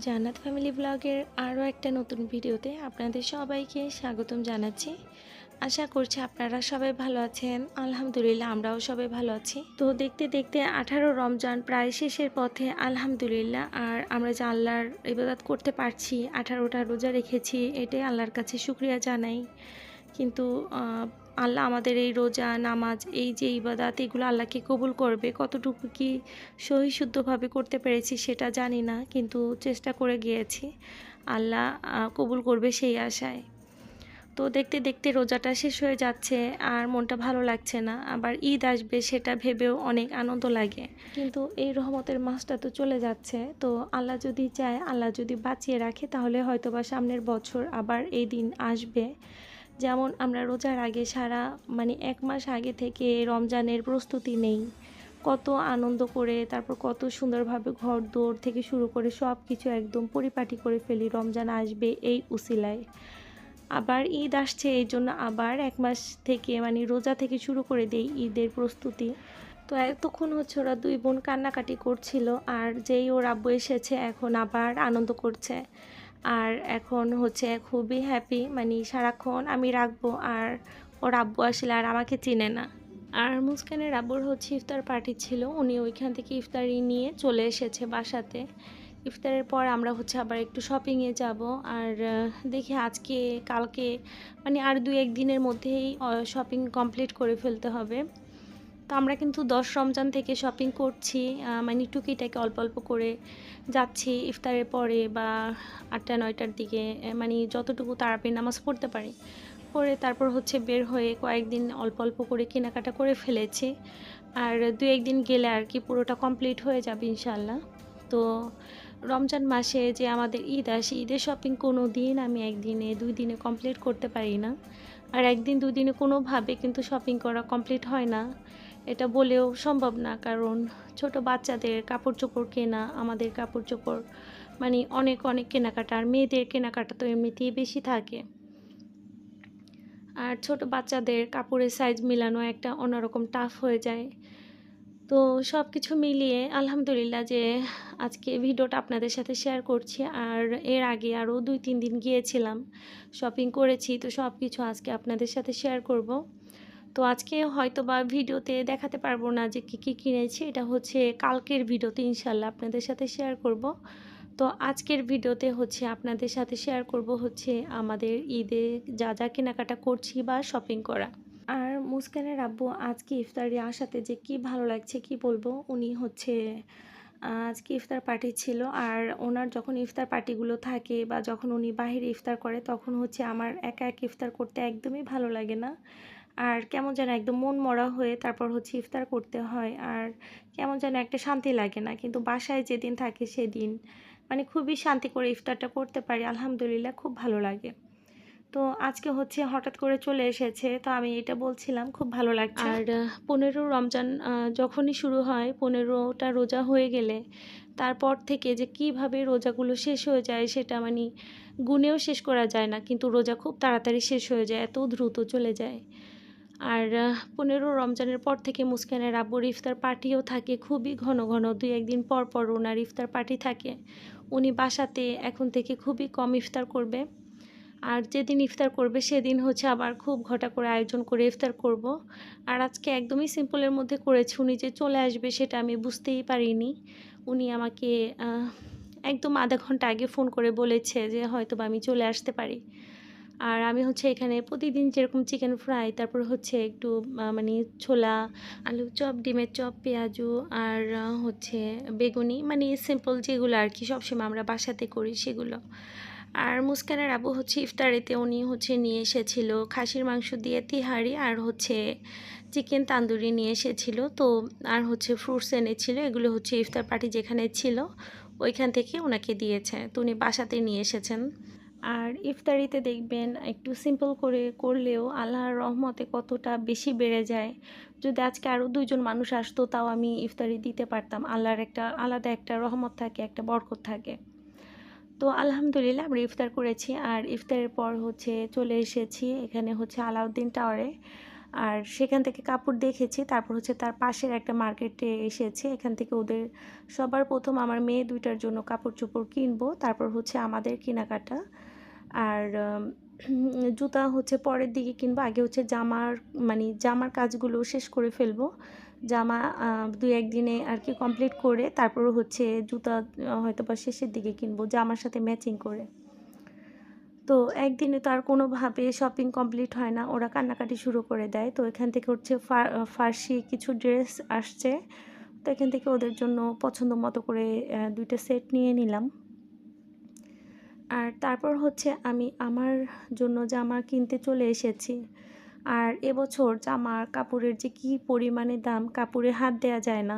জান্নাত ফ্যামিলি ব্লগের আরও একটা নতুন ভিডিওতে আপনাদের সবাইকে স্বাগতম জানাচ্ছি। আশা করছি আপনারা সবাই ভালো আছেন। আলহামদুলিল্লাহ আমরাও সবাই ভালো আছি। তো দেখতে দেখতে 18 রমজান প্রায় শেষের পথে আলহামদুলিল্লাহ। আর আমরা যে আল্লাহর ইবাদত করতে পারছি, 18টা রোজা রেখেছি, এটাই আল্লাহর কাছে শুকরিয়া জানাই। কিন্তু আল্লাহ আমাদের এই রোজা নামাজ এই যে ইবাদত এগুলো আল্লাহকে কবুল করবে কতটুকু কি সহিশুদ্ধভাবে করতে পেরেছি সেটা জানি না, কিন্তু চেষ্টা করে গিয়েছি। আল্লাহ কবুল করবে সেই আশায়। তো দেখতে দেখতে রোজাটা শেষ হয়ে যাচ্ছে আর মনটা ভালো লাগছে না, আবার ঈদ আসবে সেটা ভেবেও অনেক আনন্দ লাগে। কিন্তু এই রহমতের মাসটা তো চলে যাচ্ছে, তো আল্লাহ যদি চায়, আল্লাহ যদি বাঁচিয়ে রাখে, তাহলে হয়তোবা সামনের বছর আবার এই দিন আসবে। যেমন আমরা রোজার আগে এক মাস আগে থেকে রমজানের প্রস্তুতি নেই, কত আনন্দ করে, তারপর কত সুন্দরভাবে ঘর দৌড় থেকে শুরু করে সব কিছু একদম পরিপাটি করে ফেলি রমজান আসবে এই উসিলায়। আবার ঈদ আসছে, এই জন্য আবার এক মাস থেকে রোজা থেকে শুরু করে দেই ঈদের প্রস্তুতি। তো এতক্ষণ হচ্ছে ওরা দুই বোন কান্নাকাটি করছিল, আর যেই ওর আব্বু এসেছে এখন আবার আনন্দ করছে। আর এখন হচ্ছে খুবই হ্যাপি, সারাক্ষণ আমি রাখবো, আর ওর আব্বু আসলে আর আমাকে চিনে না। আর মুস্কানের আব্বুর হচ্ছে ইফতার পার্টি ছিল, উনি ওইখান থেকে ইফতারি নিয়ে চলে এসেছে বাসাতে। ইফতারের পর আমরা হচ্ছে আবার একটু শপিংয়ে যাব। আর দেখি আজকে কালকে আর 2-1 দিনের মধ্যেই শপিং কমপ্লিট করে ফেলতে হবে। তো আমরা কিন্তু 10 রমজান থেকে শপিং করছি, টুকিটাকে অল্প অল্প করে যাচ্ছি ইফতারের পরে বা 8টা-9টার দিকে, যতটুকু তারাবির নামাজ পড়তে পারি পরে তারপর হচ্ছে বের হয়ে কয়েকদিন অল্প অল্প করে কেনাকাটা করে ফেলেছি। আর 2-1 দিন গেলে আর কি পুরোটা কমপ্লিট হয়ে যাবে ইনশাল্লাহ। তো রমজান মাসে যে আমাদের ঈদ আসে, ঈদের শপিং কোনো দিন আমি একদিনে 2 দিনে কমপ্লিট করতে পারি না। আর একদিন 2 দিনে কোনোভাবে কিন্তু শপিং করা কমপ্লিট হয় না, এটা বলেও সম্ভব না। কারণ ছোট বাচ্চাদের কাপড় চোপড় কেনা, আমাদের কাপড় চোপড় অনেক অনেক কেনাকাটা, আর মেয়েদের কেনাকাটা তো এমনিতেই বেশি থাকে। আর ছোট বাচ্চাদের কাপড়ের সাইজ মিলানো একটা অন্যরকম টাফ হয়ে যায়। তো সব কিছু মিলিয়ে আলহামদুলিল্লাহ যে আজকে ভিডিওটা আপনাদের সাথে শেয়ার করছি। আর এর আগে আরও 2-3 দিন গিয়েছিলাম, শপিং করেছি, তো সব কিছু আজকে আপনাদের সাথে শেয়ার করব। তো আজকে হয়তো বা ভিডিওতে দেখাতে পারবো না যে কী কী কিনেছি, এটা হচ্ছে কালকের ভিডিওতে ইনশাল্লাহ আপনাদের সাথে শেয়ার করব। তো আজকের ভিডিওতে হচ্ছে আপনাদের সাথে শেয়ার করব হচ্ছে আমাদের ঈদে যা যা কেনাকাটা করছি বা শপিং করা। আর মুস্কানের আব্বু আজকে ইফতারি আসাতে যে কি ভালো লাগছে কি বলবো। উনি হচ্ছে আজকে ইফতার পার্টি ছিল, আর ওনার যখন ইফতার পার্টিগুলো থাকে বা যখন উনি বাহিরে ইফতার করে, তখন হচ্ছে আমার একা এক ইফতার করতে একদমই ভালো লাগে না। আর কেমন যেন একদম মন মরা হয়ে তারপর হচ্ছে ইফতার করতে হয়, আর কেমন যেন একটা শান্তি লাগে না। কিন্তু বাসায় যেদিন থাকে সেদিন খুবই শান্তি করে ইফতারটা করতে পারি, আলহামদুলিল্লাহ খুব ভালো লাগে। তো আজকে হচ্ছে হঠাৎ করে চলে এসেছে, তো আমি এটা বলছিলাম খুব ভালো লাগছে। আর 15 রমজান যখনই শুরু হয়, 15টা রোজা হয়ে গেলে তারপর থেকে যে কিভাবে রোজাগুলো শেষ হয়ে যায় সেটা গুনেও শেষ করা যায় না, কিন্তু রোজা খুব তাড়াতাড়ি শেষ হয়ে যায়, এত দ্রুত চলে যায়। আর 15 রমজানের পর থেকে মুস্কানের আব্বুর ইফতার পার্টিও থাকে খুবই ঘন ঘন, 2-1 দিন পর পর ওনার ইফতার পার্টি থাকে। উনি বাসাতে এখন থেকে খুবই কম ইফতার করবে, আর যেদিন ইফতার করবে সেদিন হচ্ছে আবার খুব ঘটা করে আয়োজন করে ইফতার করব। আর আজকে একদমই সিম্পলের মধ্যে করেছি, উনি যে চলে আসবে সেটা আমি বুঝতেই পারিনি। উনি আমাকে একদম আধা ঘন্টা আগে ফোন করে বলেছে যে হয়তো বা আমি চলে আসতে পারি। আর আমি হচ্ছে এখানে প্রতিদিন যেরকম চিকেন ফ্রাই, তারপর হচ্ছে একটু ছোলা, আলু চপ, ডিমের চপ, পেঁয়াজু, আর হচ্ছে বেগুনি, সিম্পল যেগুলো আর কি সবসময় আমরা বাসাতে করি সেগুলো। আর মুস্কানের আব্বু হচ্ছে ইফতারিতে উনি হচ্ছে নিয়ে এসেছিল খাসির মাংস দিয়ে তিহারি, আর হচ্ছে চিকেন তান্দুরি নিয়ে এসেছিল। তো আর হচ্ছে ফ্রুটস এনেছিল, এগুলো হচ্ছে ইফতার পার্টি যেখানে ছিল ওইখান থেকে ওনাকে দিয়েছে, তো উনি বাসাতে নিয়ে এসেছেন। আর ইফতারিতে দেখবেন একটু সিম্পল করে করলেও আল্লাহর রহমতে কতটা বেশি বেড়ে যায়। যদি আজকে আরও 2জন মানুষ আসতো তাও আমি ইফতারি দিতে পারতাম, আল্লাহর একটা আলাদা একটা রহমত থাকে, একটা বরকত থাকে। তো আলহামদুলিল্লাহ আমরা ইফতার করেছি, আর ইফতারের পর হচ্ছে চলে এসেছি এখানে হচ্ছে আলাউদ্দিন টাওয়ারে। আর সেখান থেকে কাপড় দেখেছি। তারপর হচ্ছে তার পাশের একটা মার্কেটে এসেছি। এখান থেকে ওদের সবার প্রথম আমার মেয়ে দুইটার জন্য কাপড়-চোপড় কিনবো। তারপর হচ্ছে আমাদের কেনাকাটা। আর জুতা হচ্ছে পরের দিকে কিনবো। আগে হচ্ছে জামার কাজগুলো শেষ করে ফেলবো। জামা ২-১ দিনে আর কি কমপ্লিট করে তারপর হচ্ছে জুতা হয়তোবা শেষের দিকে কিনবো জামার সাথে ম্যাচিং করে। তো একদিনে তো আর কোনোভাবে শপিং কমপ্লিট হয় না। ওরা কান্নাকাটি শুরু করে দেয়। তো এখান থেকে হচ্ছে ফার্সি কিছু ড্রেস আসছে। তো এখান থেকে ওদের জন্য পছন্দ মতো করে ২ টা সেট নিয়ে নিলাম। আর তারপর হচ্ছে আমি আমার জন্য জামা কিনতে চলে এসেছি। আর এবছর জামার কাপড়ের যে কী পরিমাণে দাম, কাপড়ে হাত দেয়া যায় না।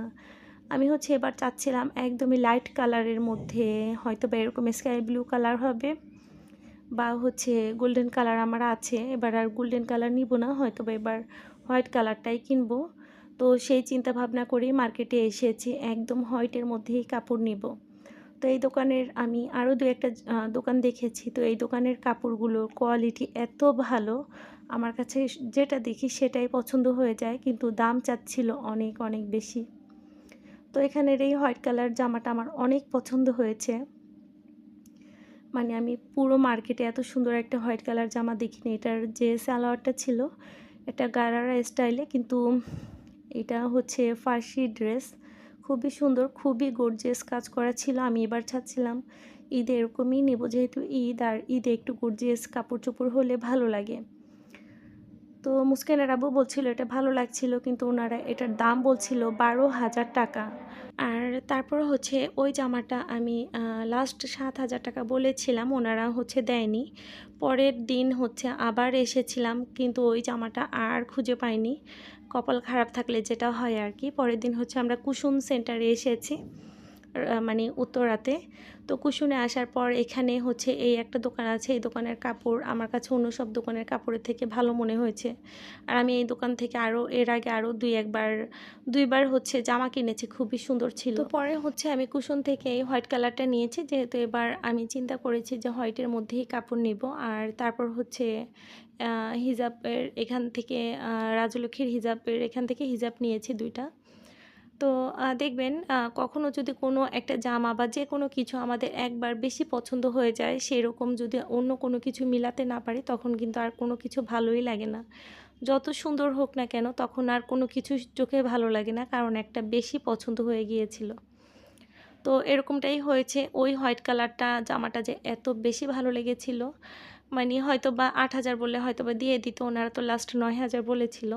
আমি হচ্ছে এবার চাচ্ছিলাম একদমই লাইট কালারের মধ্যে হয়তোবা এরকম স্কাই ব্লু কালার হবে বা হচ্ছে গোল্ডেন কালার আমার আছে। এবার আর গোল্ডেন কালার নিব না, হয়তোবা এবার হোয়াইট কালারটাই কিনবো। তো সেই চিন্তা ভাবনা করেই মার্কেটে এসেছি, একদম হোয়াইটের মধ্যেই কাপড় নিব। তো এই দোকানের আমি আরও ২-১টা দোকান দেখেছি। তো এই দোকানের কাপড়গুলোর কোয়ালিটি এত ভালো, আমার কাছে যেটা দেখি সেটাই পছন্দ হয়ে যায়, কিন্তু দাম চাচ্ছিল অনেক অনেক বেশি। তো এখানের এই হোয়াইট কালার জামাটা আমার অনেক পছন্দ হয়েছে। মানে আমি পুরো মার্কেটে এত সুন্দর একটা হোয়াইট কালার জামা দেখিনি। এটার যে সালোয়ারটা ছিল এটা গারারা স্টাইলে, কিন্তু এটা হচ্ছে ফার্সি ড্রেস। খুবই সুন্দর, খুবই গর্জিয়াস কাজ করা ছিল। আমি এবার চাচ্ছিলাম ঈদে এরকমই নেব, যেহেতু ঈদ, আর ঈদে একটু গর্জিয়াস কাপড় চোপড় হলে ভালো লাগে। তো মুস্কানের আব্বু বলছিল এটা ভালো লাগছিল, কিন্তু ওনারা এটার দাম বলছিল ১২,০০০ টাকা। আর তারপর হচ্ছে ওই জামাটা আমি লাস্ট ৭,০০০ টাকা বলেছিলাম, ওনারা হচ্ছে দেয়নি। পরের দিন হচ্ছে আবার এসেছিলাম, কিন্তু ওই জামাটা আর খুঁজে পাইনি। কপাল খারাপ থাকলে যেটা হয় আর কি। পরের দিন হচ্ছে আমরা কুসুম সেন্টারে এসেছি, মানে উত্তরাতে। তো কুসুমে আসার পর এখানে হচ্ছে এই একটা দোকান আছে, এই দোকানের কাপড় আমার কাছে অন্য সব দোকানের কাপড়ের থেকে ভালো মনে হয়েছে। আর আমি এই দোকান থেকে এর আগে আরও দুইবার হচ্ছে জামা কিনেছি, খুবই সুন্দর ছিল। তো পরে হচ্ছে আমি কুসুম থেকে এই হোয়াইট কালারটা নিয়েছি, যেহেতু এবার আমি চিন্তা করেছি যে হোয়াইটের মধ্যেই কাপড় নিব। আর তারপর হচ্ছে হিজাবের এখান থেকে রাজলক্ষ্মীর হিজাবের এখান থেকে হিজাব নিয়েছি ২টা। তো দেখবেন কখনো যদি কোনো একটা জামা বা যে কোনো কিছু আমাদের একবার বেশি পছন্দ হয়ে যায়, সেরকম যদি অন্য কোনো কিছু মিলাতে না পারি, তখন কিন্তু আর কোনো কিছু ভালোই লাগে না। যত সুন্দর হোক না কেন, তখন আর কোনো কিছু চোখে ভালো লাগে না, কারণ একটা বেশি পছন্দ হয়ে গিয়েছিল। তো এরকমটাই হয়েছে। ওই হোয়াইট কালারটা জামাটা যে এত বেশি ভালো লেগেছিল, মানে হয়তোবা ৮,০০০ বললে হয়তোবা দিয়ে দিত, ওনারা তো লাস্ট ৯,০০০ বলেছিল।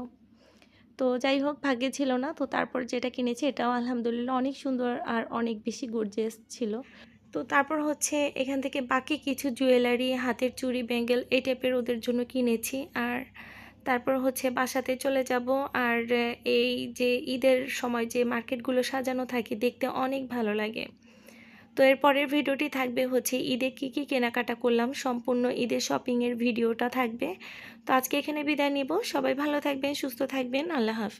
তো যাই হোক, ভাগ্যে ছিল না। তো তারপর যেটা কিনেছি এটাও আলহামদুলিল্লাহ অনেক সুন্দর আর অনেক বেশি গর্জিয়াস ছিল। তো তারপর হচ্ছে এখান থেকে বাকি কিছু জুয়েলারি, হাতের চুড়ি, ব্যাঙ্গেল এই টাইপের ওদের জন্য কিনেছি। আর তারপর হচ্ছে বাসাতে চলে যাব। আর এই যে ঈদের সময় যে মার্কেটগুলো সাজানো থাকে, দেখতে অনেক ভালো লাগে। তো এর পরের ভিডিওটি থাকবে হচ্ছে ঈদে কী কী কেনাকাটা করলাম, সম্পূর্ণ ঈদের শপিংয়ের ভিডিওটা থাকবে। তো আজকে এখানে বিদায় নিব। সবাই ভালো থাকবেন, সুস্থ থাকবেন। আল্লাহ হাফেজ।